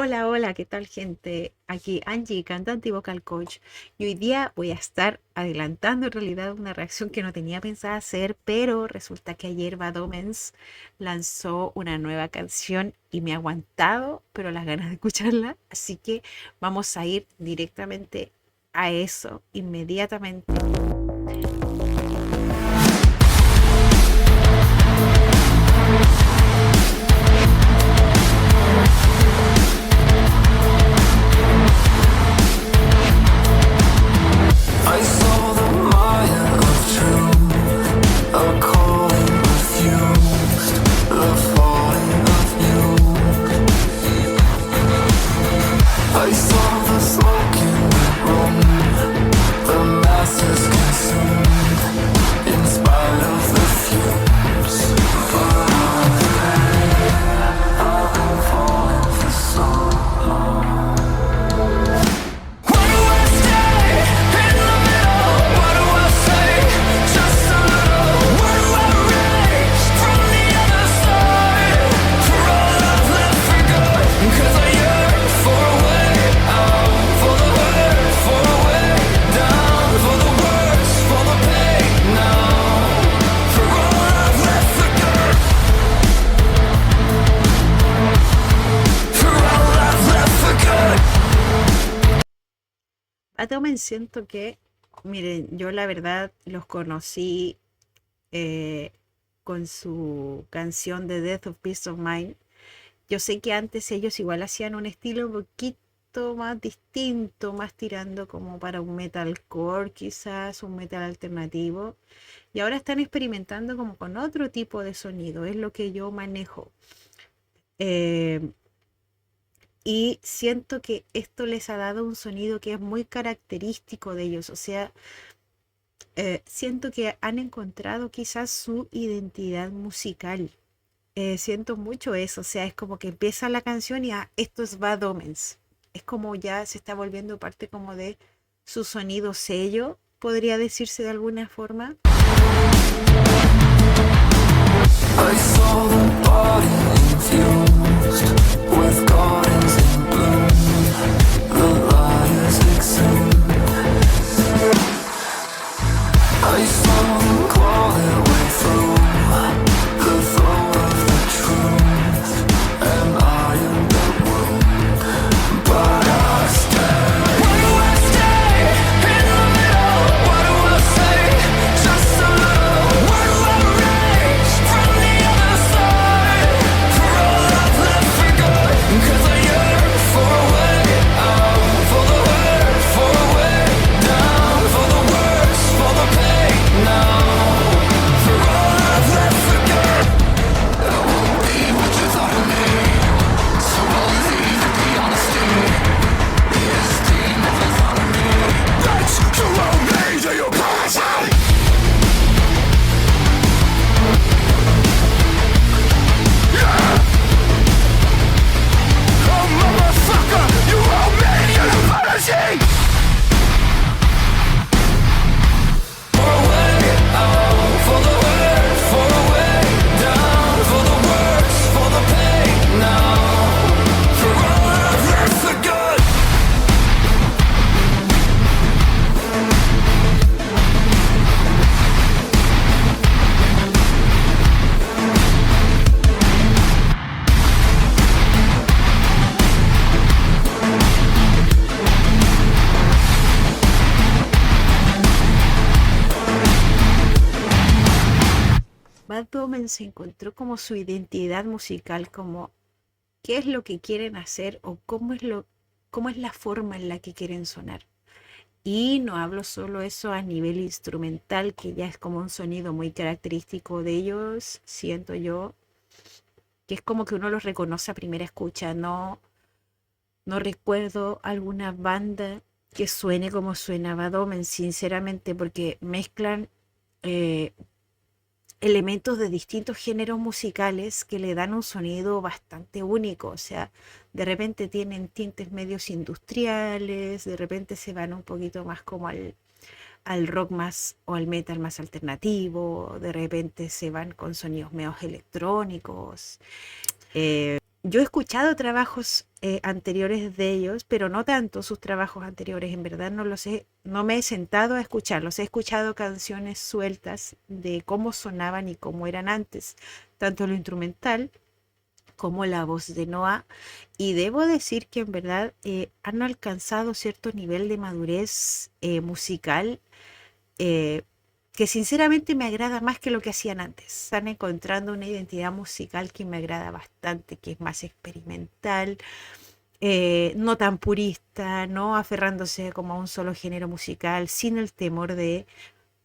Hola, hola, ¿qué tal, gente? Aquí Angie, cantante y vocal coach. Y hoy día voy a estar adelantando en realidad una reacción que no tenía pensada hacer, pero resulta que ayer Bad Omens lanzó una nueva canción y me ha aguantado, pero las ganas de escucharla. Así que vamos a ir directamente a eso inmediatamente. I saw the mire of truth, a calling refused, the falling of you. I saw the smoke in the room, the masses consumed, in spite of the fumes. But I've been falling for so long. Why do I stay in the middle? What do I say? Just a little. Where do I rage from the other side? For all I've left for good. 'Cause I yearn for a way out, for the hurt, for a way down, for the worst, for the pain now. For all I've left for good. For all I've left for good. Bad Omens siento que, miren, yo la verdad los conocí eh, con su canción de Death of Peace of Mind. Yo sé que antes ellos igual hacían un estilo un poquito más distinto, más tirando como para un metalcore, quizás un metal alternativo. Y ahora están experimentando como con otro tipo de sonido, es lo que yo manejo. Eh, y siento que esto les ha dado un sonido que es muy característico de ellos. O sea, siento que han encontrado quizás su identidad musical. Siento mucho eso, o sea, es como que empieza la canción y esto es Bad Omens. Es como ya se está volviendo parte como de su sonido sello, podría decirse de alguna forma. I saw the body infused with gardens in bloom, the liars exhumed. I saw them claw their way through the throat of the truth, and I am the wound, but I stay. Why do I stay in the middle? What do I say? Just a little. Where do I rage from the other side? For all I've left for good. 'Cause I yearn for a way out, for the hurt, for a way down, for the worst, for the pain now. For all I've left for good. I won't be what you thought of me, so I'll leave the honesty. The esteem of the thought of me. That's to owe me to your passion. Oh motherfucker, you owe me an apology. For a way out, for the hurt, for a way down, for the worst, for the pain now. For all I've left for good. Bad Omens se encontró como su identidad musical, como qué es lo que quieren hacer o cómo es la forma en la que quieren sonar. Y no hablo solo eso a nivel instrumental, que ya es como un sonido muy característico de ellos, siento yo, que es como que uno los reconoce a primera escucha. No recuerdo alguna banda que suene como suena Bad Omens, sinceramente, porque mezclan eh, elementos de distintos géneros musicales que le dan un sonido bastante único. O sea, de repente tienen tintes medios industriales, de repente se van un poquito más como al rock más o al metal más alternativo, de repente se van con sonidos medios electrónicos. Yo he escuchado trabajos anteriores de ellos, pero no tanto sus trabajos anteriores. En verdad no me he sentado a escucharlos. He escuchado canciones sueltas de cómo sonaban y cómo eran antes, tanto lo instrumental como la voz de Noah, y debo decir que en verdad han alcanzado cierto nivel de madurez musical, eh, que sinceramente me agrada más que lo que hacían antes. Están encontrando una identidad musical que me agrada bastante, que es más experimental, no tan purista, no aferrándose como a un solo género musical, sin el temor de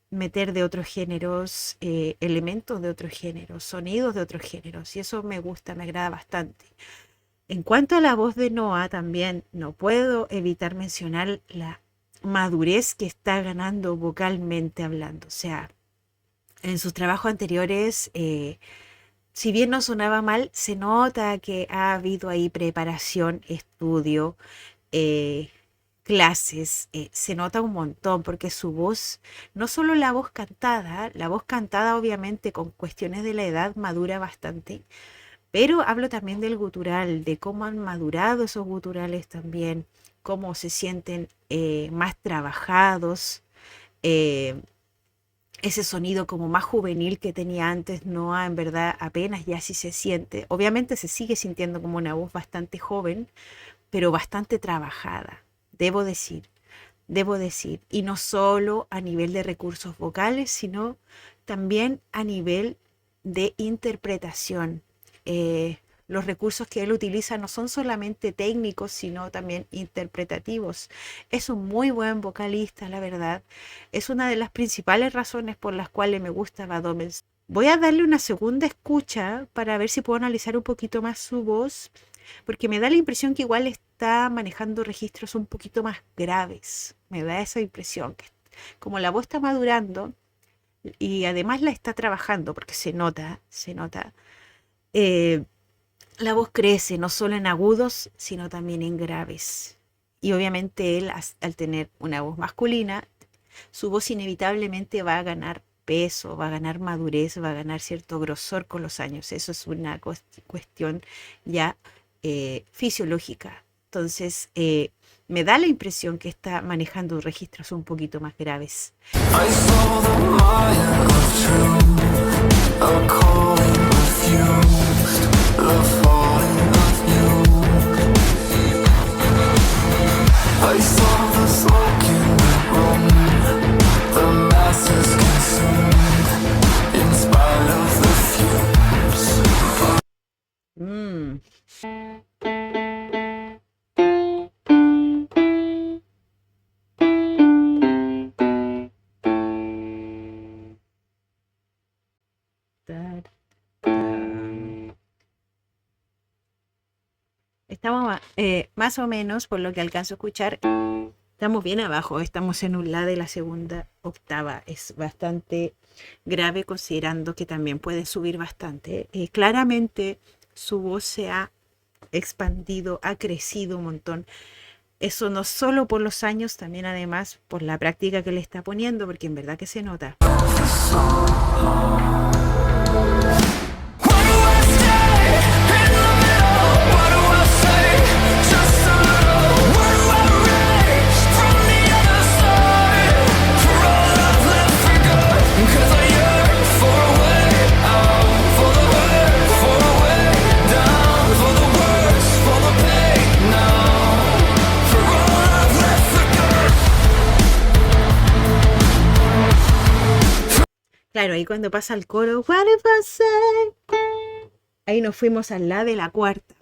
meter de otros géneros, elementos de otros géneros, sonidos de otros géneros, y eso me gusta, me agrada bastante. En cuanto a la voz de Noah, también no puedo evitar mencionar la madurez que está ganando vocalmente hablando. O sea, en sus trabajos anteriores, si bien no sonaba mal, se nota que ha habido ahí preparación, estudio, eh, clases, se nota un montón porque su voz, no solo la voz cantada obviamente con cuestiones de la edad madura bastante, pero hablo también del gutural, de cómo han madurado esos guturales también, cómo se sienten más trabajados, eh, ese sonido como más juvenil que tenía antes, no, en verdad apenas ya sí se siente. Obviamente se sigue sintiendo como una voz bastante joven, pero bastante trabajada, debo decir, debo decir. Y no solo a nivel de recursos vocales, sino también a nivel de interpretación. Los recursos que él utiliza no son solamente técnicos, sino también interpretativos. Es un muy buen vocalista, la verdad. Es una de las principales razones por las cuales me gusta Bad Omens. Voy a darle una segunda escucha para ver si puedo analizar un poquito más su voz, porque me da la impresión que igual está manejando registros un poquito más graves. Me da esa impresión, que como la voz está madurando y además la está trabajando, porque se nota, eh, la voz crece no solo en agudos, sino también en graves. Y obviamente él, al tener una voz masculina, su voz inevitablemente va a ganar peso, va a ganar madurez, va a ganar cierto grosor con los años. Eso es una cuestión ya fisiológica. Entonces, me da la impresión que está manejando registros un poquito más graves. I saw the Maya of truth, a calling refused, the falling of you. I saw the smoke in the room, the masses consumed, in spite of the fumes. Mm. Estamos más o menos, por lo que alcanzo a escuchar, estamos bien abajo, estamos en un la de la segunda octava. Es bastante grave considerando que también puede subir bastante. Claramente su voz se ha expandido, ha crecido un montón. Eso no solo por los años, también además por la práctica que le está poniendo, porque en verdad que se nota. Claro, ahí cuando pasa el coro, what if I say? Ahí nos fuimos al la de la cuarta.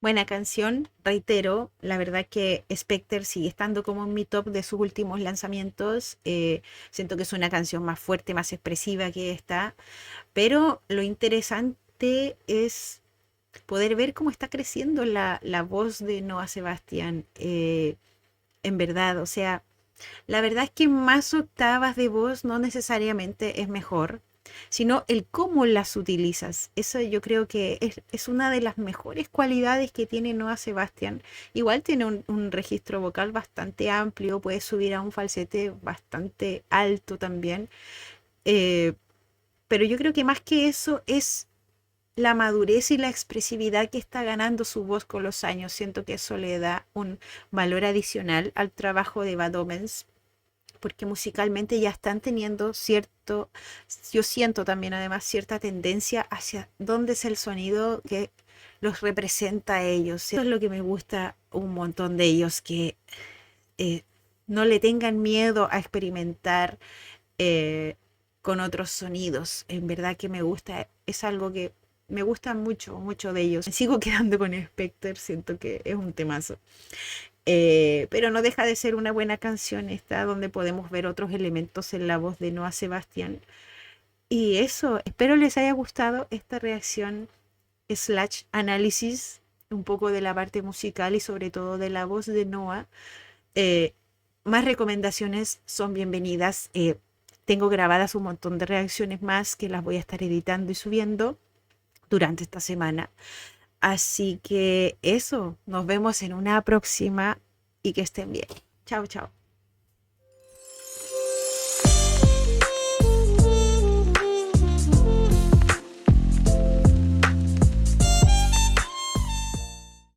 Buena canción, reitero, la verdad que Spectre sigue estando como en mi top de sus últimos lanzamientos. Siento que es una canción más fuerte, más expresiva que esta, pero lo interesante es poder ver cómo está creciendo la voz de Noah Sebastián. En verdad, o sea, la verdad es que más octavas de voz no necesariamente es mejor, sino el cómo las utilizas. Eso yo creo que es una de las mejores cualidades que tiene Noah Sebastián. Igual tiene un registro vocal bastante amplio, puede subir a un falsete bastante alto también, eh, pero yo creo que más que eso es la madurez y la expresividad que está ganando su voz con los años. Siento que eso le da un valor adicional al trabajo de Bad Omens, porque musicalmente ya están teniendo cierto, yo siento también además cierta tendencia hacia dónde es el sonido que los representa a ellos. Eso es lo que me gusta un montón de ellos, que eh, no le tengan miedo a experimentar eh, con otros sonidos. En verdad que me gusta, es algo que me gusta mucho, mucho de ellos. Me sigo quedando con Spectre, siento que es un temazo. Pero no deja de ser una buena canción esta, donde podemos ver otros elementos en la voz de Noah Sebastián. Y eso, espero les haya gustado esta reacción slash análisis, un poco de la parte musical y sobre todo de la voz de Noah. Eh, Más recomendaciones son bienvenidas. Tengo grabadas un montón de reacciones más que las voy a estar editando y subiendo durante esta semana. Así que eso, nos vemos en una próxima y que estén bien. Chao, chao.